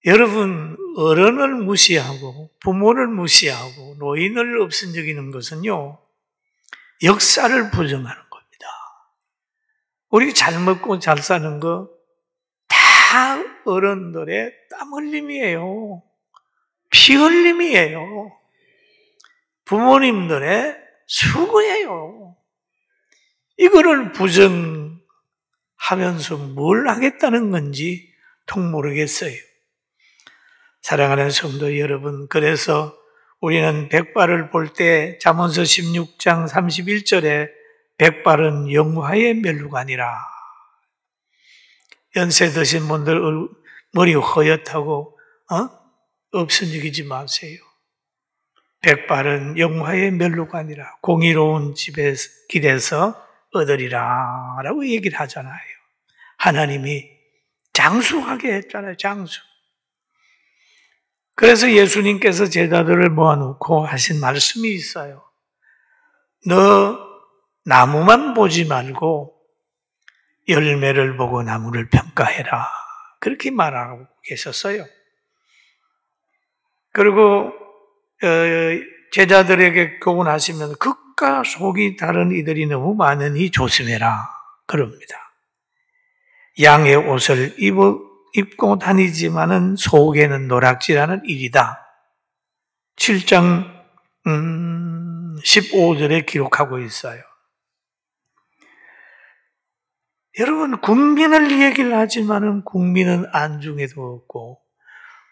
여러분, 어른을 무시하고 부모를 무시하고 노인을 없애기는 것은요, 역사를 부정하는 겁니다. 우리 잘 먹고 잘 사는 거 다 어른들의 땀 흘림이에요. 피 흘림이에요. 부모님들의 수고예요. 이거를 부정하면서 뭘 하겠다는 건지 통 모르겠어요. 사랑하는 성도 여러분, 그래서 우리는 백발을 볼 때 잠언서 16장 31절에 백발은 영화의 면류관이라. 연세 드신 분들 머리 허옇다고 없어지지 마세요. 백발은 영화의 면류관이라. 공의로운 길에서 얻으리라 라고 얘기를 하잖아요. 하나님이 장수하게 했잖아요. 장수. 그래서 예수님께서 제자들을 모아놓고 하신 말씀이 있어요. 너 나무만 보지 말고 열매를 보고 나무를 평가해라. 그렇게 말하고 계셨어요. 그리고 제자들에게 교훈하시면서 극과 속이 다른 이들이 너무 많으니 조심해라. 그럽니다. 양의 옷을 입고 다니지만은 속에는 노략질하는 일이다. 7장 15절에 기록하고 있어요. 여러분, 국민을 얘기를 하지만은 국민은 안중에도 없고,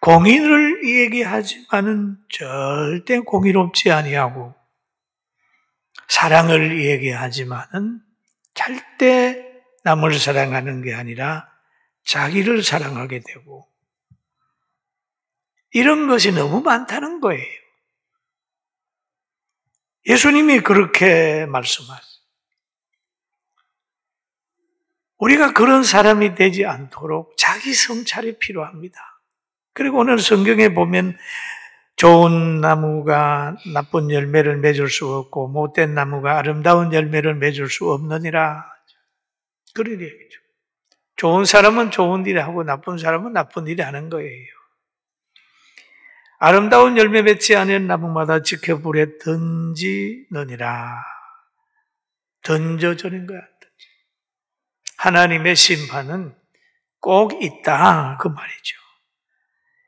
공의를 얘기하지만은 절대 공의롭지 아니하고, 사랑을 얘기하지만은 절대 남을 사랑하는 게 아니라 자기를 사랑하게 되고, 이런 것이 너무 많다는 거예요. 예수님이 그렇게 말씀하세요. 우리가 그런 사람이 되지 않도록 자기 성찰이 필요합니다. 그리고 오늘 성경에 보면 좋은 나무가 나쁜 열매를 맺을 수 없고 못된 나무가 아름다운 열매를 맺을 수 없느니라. 그런 얘기죠. 좋은 사람은 좋은 일을 하고 나쁜 사람은 나쁜 일을 하는 거예요. 아름다운 열매 맺지 않은 나무마다 지켜 불에 던지느니라. 던져주는 거야. 하나님의 심판은 꼭 있다. 그 말이죠.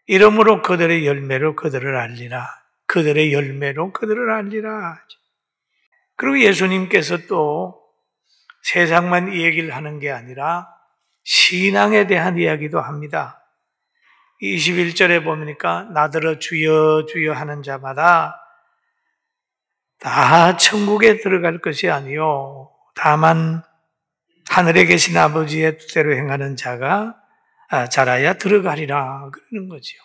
이러므로 그들의 열매로 그들을 알리라. 그들의 열매로 그들을 알리라. 그리고 예수님께서 또 세상만 이 얘기를 하는 게 아니라 신앙에 대한 이야기도 합니다. 21절에 보니까 나더러 주여 주여 하는 자마다 다 천국에 들어갈 것이 아니요 다만 하늘에 계신 아버지의 뜻대로 행하는 자가 자라야 들어가리라 그러는 거죠.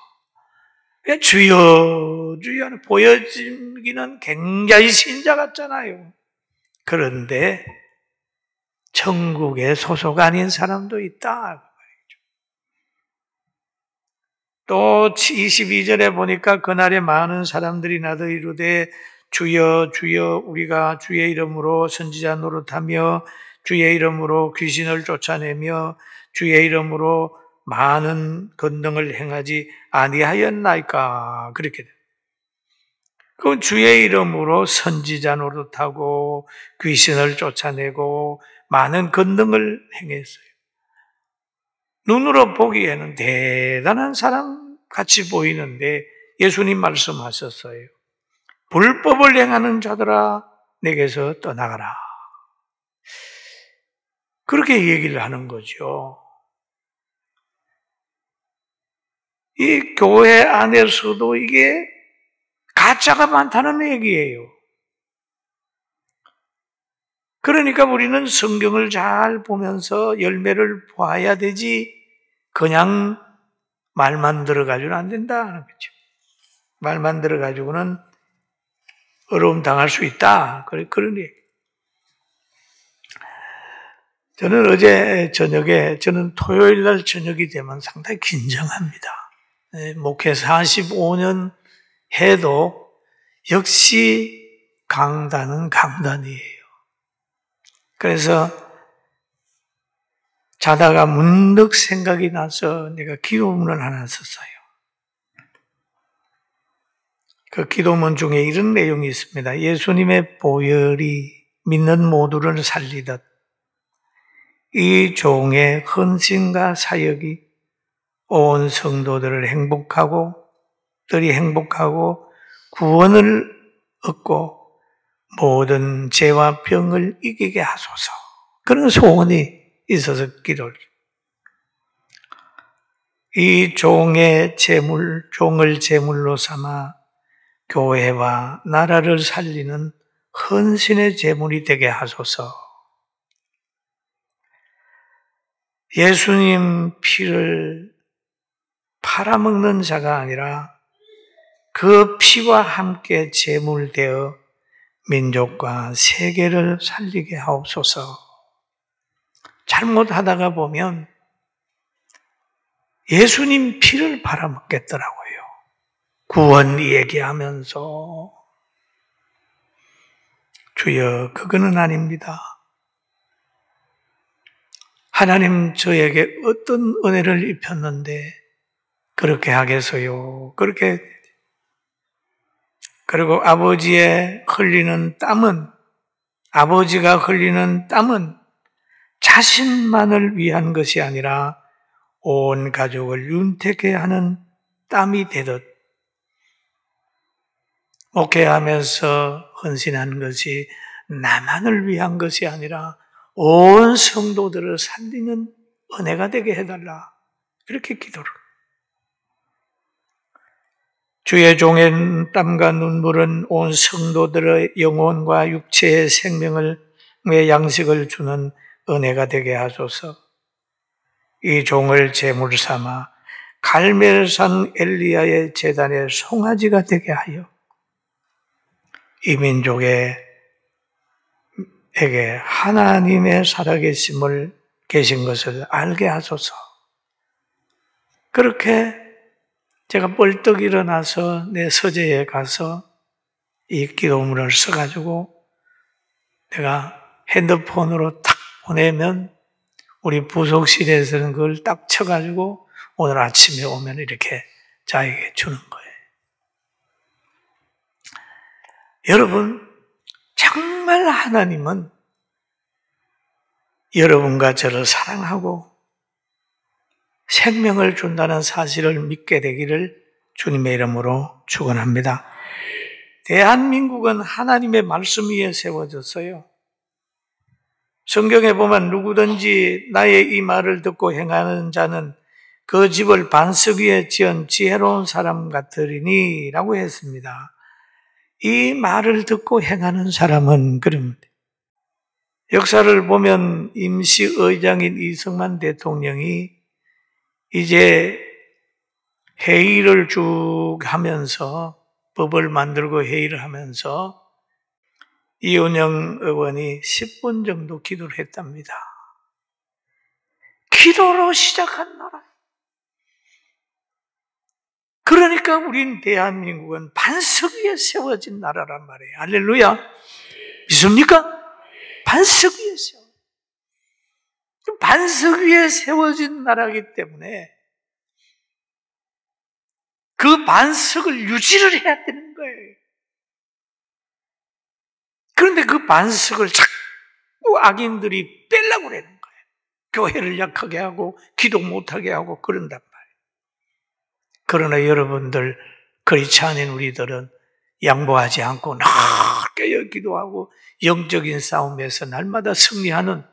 주여 주여 보여지기는 굉장히 신자 같잖아요. 그런데 천국에 소속 아닌 사람도 있다. 또 22절에 보니까 그날에 많은 사람들이 나더 이르되 주여 주여 우리가 주의 이름으로 선지자 노릇하며 주의 이름으로 귀신을 쫓아내며 주의 이름으로 많은 권능을 행하지 아니하였나이까. 그렇게 돼요. 그 주의 이름으로 선지자 노릇하고 귀신을 쫓아내고 많은 권능을 행했어요. 눈으로 보기에는 대단한 사람 같이 보이는데 예수님 말씀하셨어요. 불법을 행하는 자들아 내게서 떠나가라. 그렇게 얘기를 하는 거죠. 이 교회 안에서도 이게 가짜가 많다는 얘기예요. 그러니까 우리는 성경을 잘 보면서 열매를 봐야 되지 그냥 말만 들어가지고는 안 된다는 거죠. 말만 들어가지고는 어려움 당할 수 있다. 그런 얘기. 저는 어제 저녁에, 저는 토요일 날 저녁이 되면 상당히 긴장합니다. 목회 45년 해도 역시 강단은 강단이에요. 그래서 자다가 문득 생각이 나서 내가 기도문을 하나 썼어요. 그 기도문 중에 이런 내용이 있습니다. 예수님의 보혈이 믿는 모두를 살리듯 이 종의 헌신과 사역이 온 성도들을 행복하고 구원을 얻고 모든 죄와 병을 이기게 하소서. 그런 소원이 있어서 기도를. 이 종을 제물로 삼아 교회와 나라를 살리는 헌신의 제물이 되게 하소서. 예수님 피를 팔아먹는 자가 아니라 그 피와 함께 제물되어 민족과 세계를 살리게 하옵소서. 잘못하다가 보면 예수님 피를 팔아먹겠더라고요. 구원 얘기하면서. 주여, 그거는 아닙니다. 하나님 저에게 어떤 은혜를 입혔는데 그렇게 하겠어요. 그리고 아버지가 흘리는 땀은 자신만을 위한 것이 아니라 온 가족을 윤택해 하는 땀이 되듯 목회하면서 헌신하는 것이 나만을 위한 것이 아니라 온 성도들을 살리는 은혜가 되게 해달라. 이렇게 기도를. 주의 종의 땀과 눈물은 온 성도들의 영혼과 육체의 생명의 양식을 주는 은혜가 되게 하소서. 이 종을 제물 삼아 갈멜산 엘리야의 제단의 송아지가 되게 하여 이 민족에게 하나님의 살아계신 것을 알게 하소서. 그렇게 제가 벌떡 일어나서 내 서재에 가서 이 기도문을 써가지고 내가 핸드폰으로 탁 보내면 우리 부속실에서는 그걸 딱 쳐가지고 오늘 아침에 오면 이렇게 자에게 주는 거예요. 여러분, 정말 하나님은 여러분과 저를 사랑하고 생명을 준다는 사실을 믿게 되기를 주님의 이름으로 축원합니다. 대한민국은 하나님의 말씀 위에 세워졌어요. 성경에 보면 누구든지 나의 이 말을 듣고 행하는 자는 그 집을 반석 위에 지은 지혜로운 사람 같으리니 라고 했습니다. 이 말을 듣고 행하는 사람은 그럽니다. 역사를 보면 임시 의장인 이승만 대통령이 이제 회의를 쭉 하면서 법을 만들고 회의를 하면서 이은영 의원이 10분 정도 기도를 했답니다. 기도로 시작한 나라. 그러니까 우린 대한민국은 반석 위에 세워진 나라란 말이에요. 할렐루야. 믿습니까? 반석 위에 반석 위에 세워진 나라이기 때문에 그 반석을 유지를 해야 되는 거예요. 그런데 그 반석을 자꾸 악인들이 빼려고 그러는 거예요. 교회를 약하게 하고 기도 못하게 하고 그런단 말이에요. 그러나 여러분들, 그렇지 않은 우리들은 양보하지 않고 깨어 기도하고 영적인 싸움에서 날마다 승리하는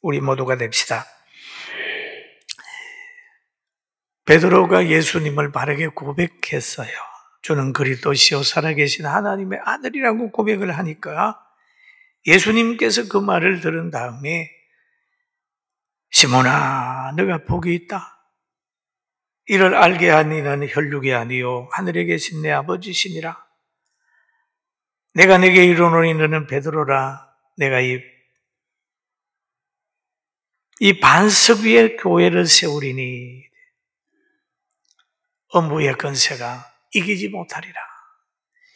우리 모두가 됩시다. 베드로가 예수님을 바르게 고백했어요. 주는 그리스도시요 살아계신 하나님의 아들이라고 고백을 하니까 예수님께서 그 말을 들은 다음에 시몬아, 너가 복이 있다. 이를 알게 하니 나는 혈육이 아니요 하늘에 계신 내 아버지시니라. 내가 네게 이르노니 너는 베드로라. 내가 이 반석 위에 교회를 세우리니 음부의 권세가 이기지 못하리라.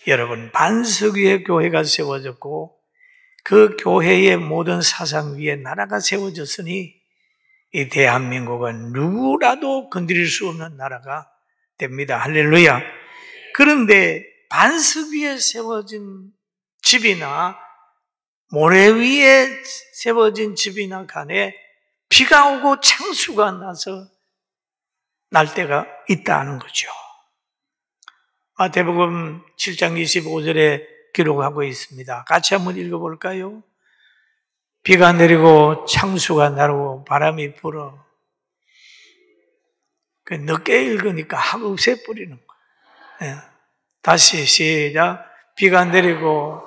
여러분, 반석 위에 교회가 세워졌고 그 교회의 모든 사상 위에 나라가 세워졌으니 이 대한민국은 누구라도 건드릴 수 없는 나라가 됩니다. 할렐루야. 그런데 반석 위에 세워진 집이나 모래 위에 세워진 집이나 간에 비가 오고 창수가 나서 날 때가 있다는 거죠. 마태복음 7장 25절에 기록하고 있습니다. 같이 한번 읽어볼까요? 비가 내리고 창수가 나고 바람이 불어. 늦게 읽으니까 학업새 뿌리는 거예요. 다시 시작. 비가 내리고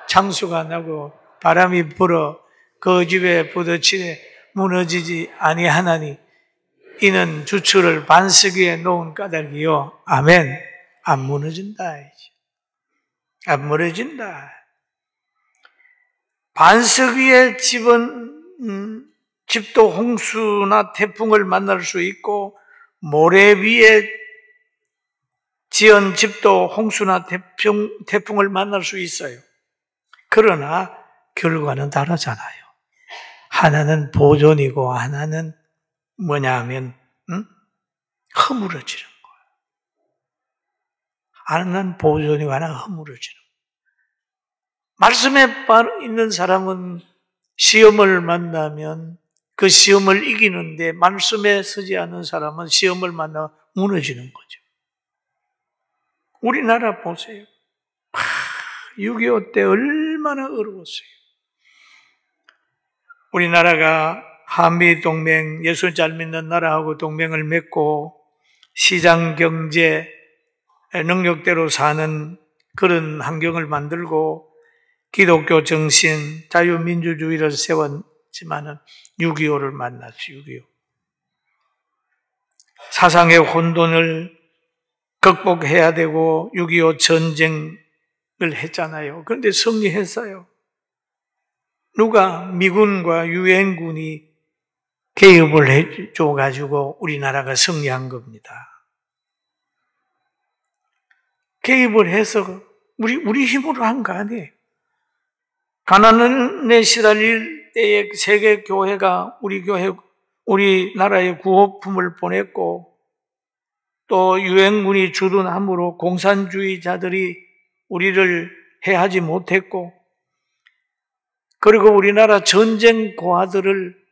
창수가 나고 바람이 불어 그 집에 부딪히되 무너지지 아니하나니 이는 주추를 반석 위에 놓은 까닭이요. 아멘. 안 무너진다. 안 무너진다. 반석 위에 집도 홍수나 태풍을 만날 수 있고 모래 위에 지은 집도 홍수나 태풍을 만날 수 있어요. 그러나 결과는 다르잖아요. 하나는 보존이고 하나는 뭐냐 하면 허물어지는 거예요. 하나는 보존이고 하나는 허물어지는 거예요. 말씀에 있는 사람은 시험을 만나면 그 시험을 이기는데 말씀에 서지 않은 사람은 시험을 만나 무너지는 거죠. 우리나라 보세요. 6.25 때 얼마나 어려웠어요. 우리나라가 한미동맹, 예수 잘 믿는 나라하고 동맹을 맺고 시장경제 능력대로 사는 그런 환경을 만들고 기독교 정신, 자유민주주의를 세웠지만은 6.25를 만났죠. 6.25. 사상의 혼돈을 극복해야 되고 6.25 전쟁을 했잖아요. 그런데 승리했어요. 누가? 미군과 유엔군이 개입을 해줘가지고 우리나라가 승리한 겁니다. 개입을 해서 우리 힘으로 한 거 아니에요. 가난에 시달릴 때에 세계 교회가 우리나라에 구호품을 보냈고 또 유엔군이 주둔함으로 공산주의자들이 우리를 해하지 못했고 그리고 우리나라 전쟁 고아들을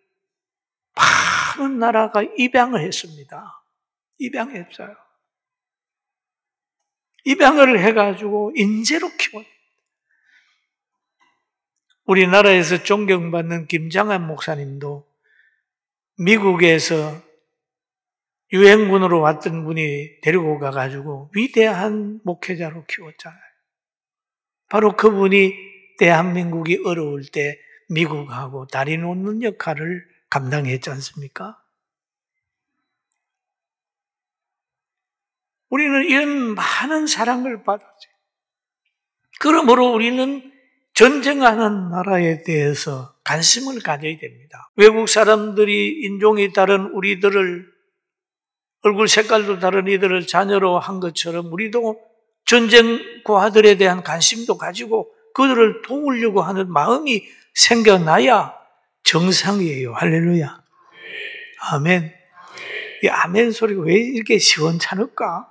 많은 나라가 입양을 했습니다. 입양했어요. 입양을 해가지고 인재로 키워요. 우리나라에서 존경받는 김장한 목사님도 미국에서 유엔군으로 왔던 분이 데리고 가가지고 위대한 목회자로 키웠잖아요. 바로 그분이 대한민국이 어려울 때 미국하고 다리 놓는 역할을 감당했지 않습니까? 우리는 이런 많은 사랑을 받았어요. 그러므로 우리는 전쟁하는 나라에 대해서 관심을 가져야 됩니다. 외국 사람들이 인종이 다른 우리들을 얼굴 색깔도 다른 이들을 자녀로 한 것처럼 우리도 전쟁 고아들에 대한 관심도 가지고 그들을 도우려고 하는 마음이 생겨나야 정상이에요. 할렐루야. 아멘. 이 아멘 소리가 왜 이렇게 시원찮을까?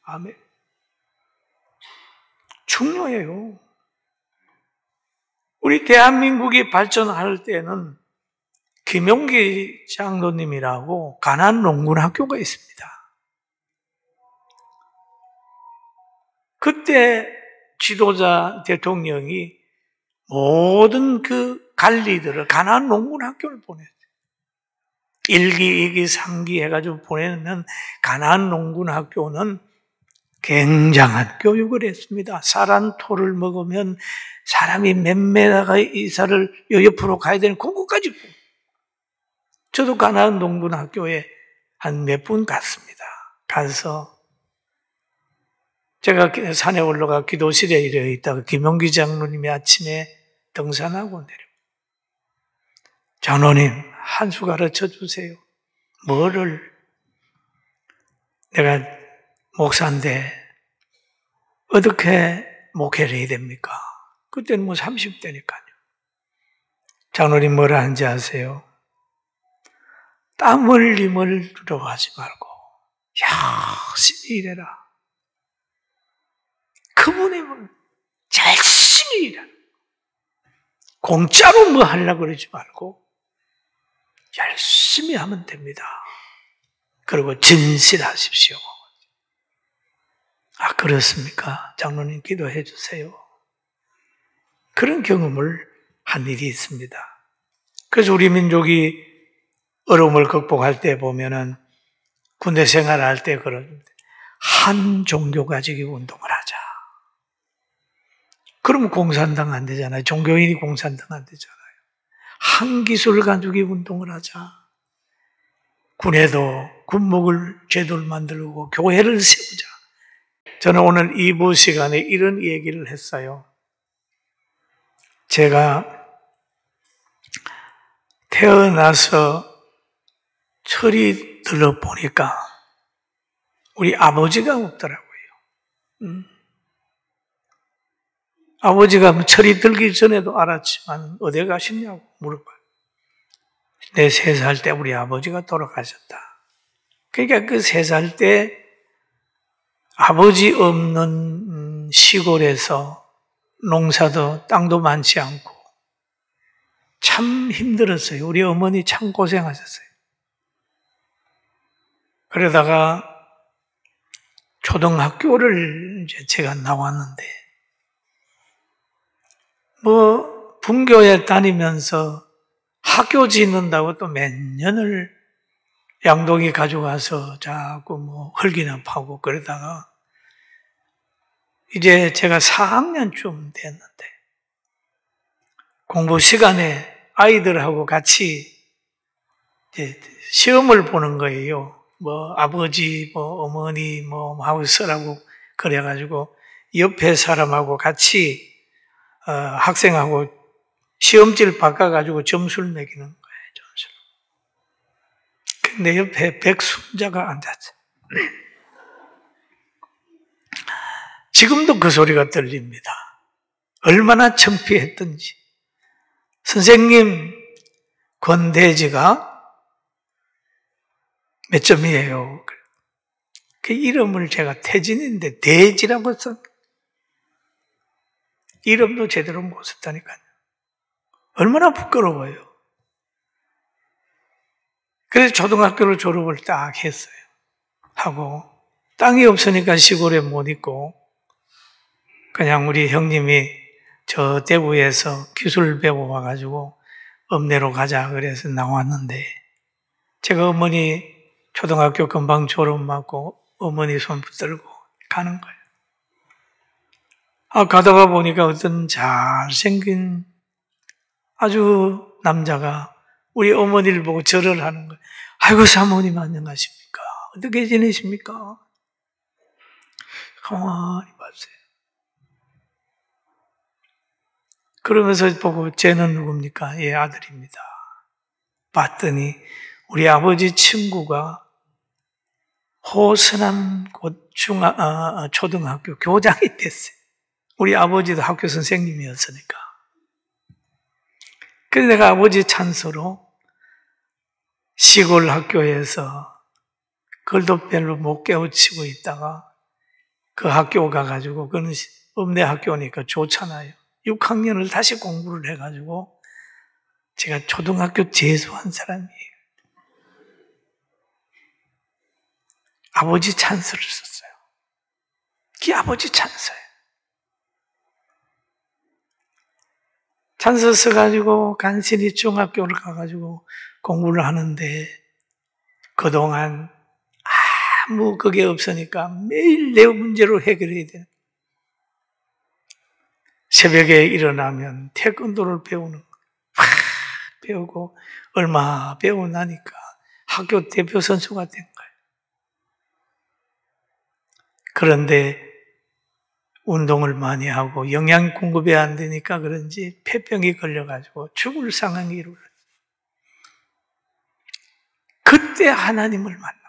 아멘. 중요해요. 우리 대한민국이 발전할 때는 김용기 장로님이라고 가난농군학교가 있습니다. 그때 지도자 대통령이 모든 그 관리들을 가난농군학교를 보냈어요. 1기, 2기, 3기 해가지고 보내면 가난농군학교는 굉장한 교육을 했습니다. 사란토를 먹으면 사람이 몇 메다가 이사를 옆으로 가야 되는 그것까지. 저도 가난농군학교에 한 몇 분 갔습니다. 가서 제가 산에 올라가 기도실에 이래 있다가 김용기 장로님이 아침에 등산하고 내려. 장로님, 한 수 가르쳐 주세요. 뭐를? 내가 목사인데 어떻게 목회를 해야 됩니까? 그때는 뭐 30대니까요. 장로님 뭐라 하는지 아세요? 땀 흘림을 두려워하지 말고 열심히 일해라. 그분의 열심히 일하는, 공짜로 뭐 하려고 그러지 말고 열심히 하면 됩니다. 그리고 진실하십시오. 아, 그렇습니까? 장로님 기도해 주세요. 그런 경험을 한 일이 있습니다. 그래서 우리 민족이 어려움을 극복할 때 보면은 군대 생활할 때 그런 한 종교 가지기 운동을 하자. 그러면 공산당 안 되잖아요. 종교인이 공산당 안 되잖아요. 한 기술 가지기 운동을 하자. 군에도 군목을 제도를 만들고 교회를 세우자. 저는 오늘 2부 시간에 이런 얘기를 했어요. 제가 태어나서 철이 들어보니까 우리 아버지가 없더라고요. 아버지가 철이 들기 전에도 알았지만 어디 가셨냐고 물어봐요. 내 3살 때 우리 아버지가 돌아가셨다. 그러니까 그 3살 때 아버지 없는 시골에서 농사도 땅도 많지 않고 참 힘들었어요. 우리 어머니 참 고생하셨어요. 그러다가 초등학교를 이제 제가 나왔는데 뭐 분교에 다니면서 학교 짓는다고 또 몇 년을 양동이 가져가서 자꾸 뭐 흙이나 파고 그러다가 이제 제가 4학년쯤 됐는데 공부 시간에 아이들하고 같이 이제 시험을 보는 거예요. 뭐 아버지, 뭐 어머니 뭐 하고 쓰라고 그래가지고 옆에 사람하고 같이 학생하고 시험지를 바꿔가지고 점수를 매기는 거예요. 점수를. 근데 옆에 백순자가 앉았어요. 지금도 그 소리가 들립니다. 얼마나 창피했던지. 선생님, 권대지가 몇 점이에요? 그 이름을 제가 태진인데 대지라고 썼. 이름도 제대로 못 썼다니까요. 얼마나 부끄러워요. 그래서 초등학교를 졸업을 딱 했어요. 하고 땅이 없으니까 시골에 못 있고 그냥 우리 형님이 저 대구에서 기술 배워와가지고 읍내로 가자 그래서 나왔는데 제가 어머니 초등학교 금방 졸업 맞고 어머니 손 붙들고 가는 거예요. 가다가 보니까 어떤 잘생긴 아주 남자가 우리 어머니를 보고 절을 하는 거예요. 아이고 사모님 안녕하십니까? 어떻게 지내십니까? 가만히 봤어요. 그러면서 보고 쟤는 누굽니까? 예, 아들입니다. 봤더니 우리 아버지 친구가 호서남 초등학교 교장이 됐어요. 우리 아버지도 학교 선생님이었으니까. 그래서 내가 아버지 찬스로 시골 학교에서 글도 별로 못 깨우치고 있다가 그 학교 가가지고 그는 읍내 학교니까 좋잖아요. 6학년을 다시 공부를 해가지고 제가 초등학교 재수한 사람이에요. 아버지 찬스를 썼어요. 그게 아버지 찬스예요. 찬스 써가지고 간신히 중학교를 가가지고 공부를 하는데 그동안 아무 그게 없으니까 매일 내 문제로 해결해야 돼요. 새벽에 일어나면 태권도를 배우는 거예요. 배우고 얼마 배우고 나니까 학교 대표 선수가 된 거예요. 그런데 운동을 많이 하고 영양 공급이 안 되니까 그런지 폐병이 걸려가지고 죽을 상황이 이루어졌어요. 그때 하나님을 만나.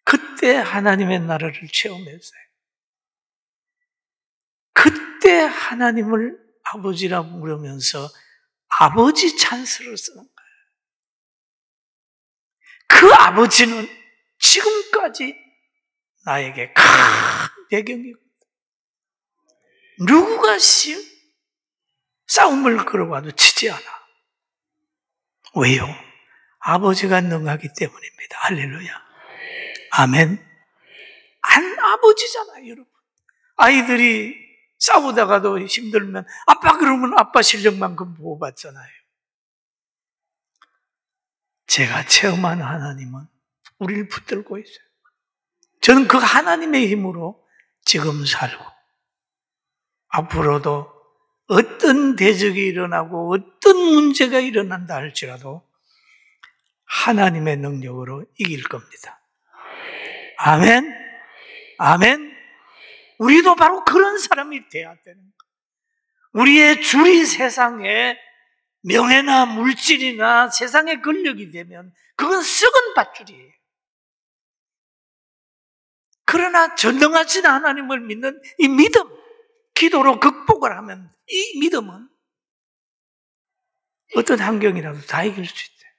그때 하나님의 나라를 체험했어요. 그때 하나님을 아버지라고 부르면서 아버지 찬스를 쓰는 거예요. 그 아버지는 지금까지 나에게 큰 배경이고 누구가 싸움을 걸어와도 지지 않아. 왜요? 아버지가 능하기 때문입니다. 할렐루야. 아멘. 아버지잖아요, 여러분. 아이들이 싸우다가도 힘들면 아빠 그러면 아빠 실력만큼 보호받잖아요. 제가 체험한 하나님은 우리를 붙들고 있어요. 저는 그 하나님의 힘으로 지금 살고 앞으로도 어떤 대적이 일어나고 어떤 문제가 일어난다 할지라도 하나님의 능력으로 이길 겁니다. 아멘. 아멘. 우리도 바로 그런 사람이 돼야 되는 거예요. 우리의 줄이 세상에 명예나 물질이나 세상의 권력이 되면 그건 썩은 밧줄이에요. 그러나 전능하신 하나님을 믿는 이 믿음, 기도로 극복을 하면 이 믿음은 어떤 환경이라도 다 이길 수 있어요.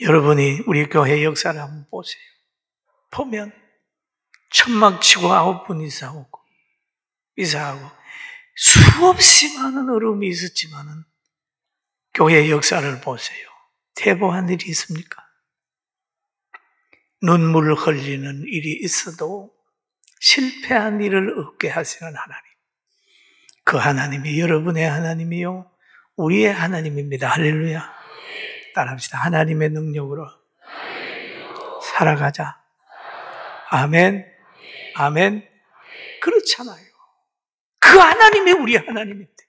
여러분이 우리 교회 역사를 한번 보세요. 보면 천막 치고 9분 이사하고 수없이 많은 어려움이 있었지만은 교회 역사를 보세요. 퇴보한 일이 있습니까? 눈물을 흘리는 일이 있어도 실패한 일을 없게 하시는 하나님. 그 하나님이 여러분의 하나님이요 우리의 하나님입니다. 할렐루야. 따라합시다. 하나님의 능력으로 살아가자. 아멘. 아멘. 그렇잖아요. 그 하나님이 우리 하나님인데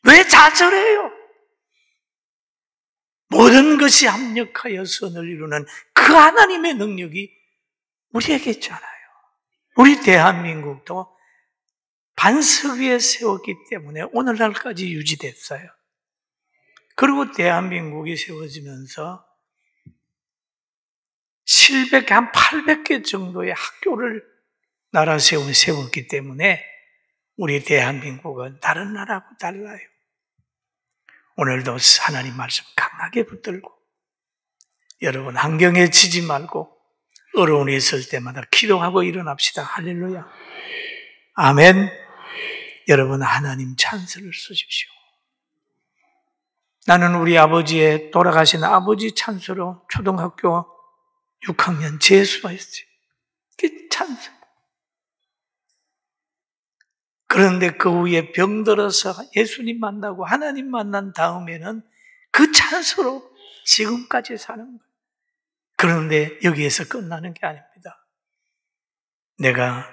왜 좌절해요? 모든 것이 합력하여 선을 이루는 그 하나님의 능력이 우리에게 있잖아요. 우리 대한민국도 반석 위에 세웠기 때문에 오늘날까지 유지됐어요. 그리고 대한민국이 세워지면서 700개, 한 800개 정도의 학교를 나라 세웠기 때문에 우리 대한민국은 다른 나라하고 달라요. 오늘도 하나님 말씀 강하게 붙들고 여러분 환경에 지지 말고 어려움이 있을 때마다 기도하고 일어납시다. 할렐루야. 아멘. 여러분 하나님 찬스를 쓰십시오. 나는 우리 아버지의 돌아가신 아버지 찬스로 초등학교 6학년 재수했어요. 그게 찬스. 그런데 그 후에 병들어서 예수님 만나고 하나님 만난 다음에는 그 찬스로 지금까지 사는 거예요. 그런데 여기에서 끝나는 게 아닙니다. 내가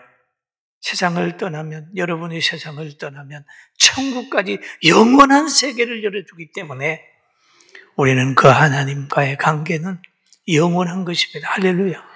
세상을 떠나면, 여러분이 세상을 떠나면 천국까지 영원한 세계를 열어주기 때문에 우리는 그 하나님과의 관계는 영원한 것입니다. 할렐루야.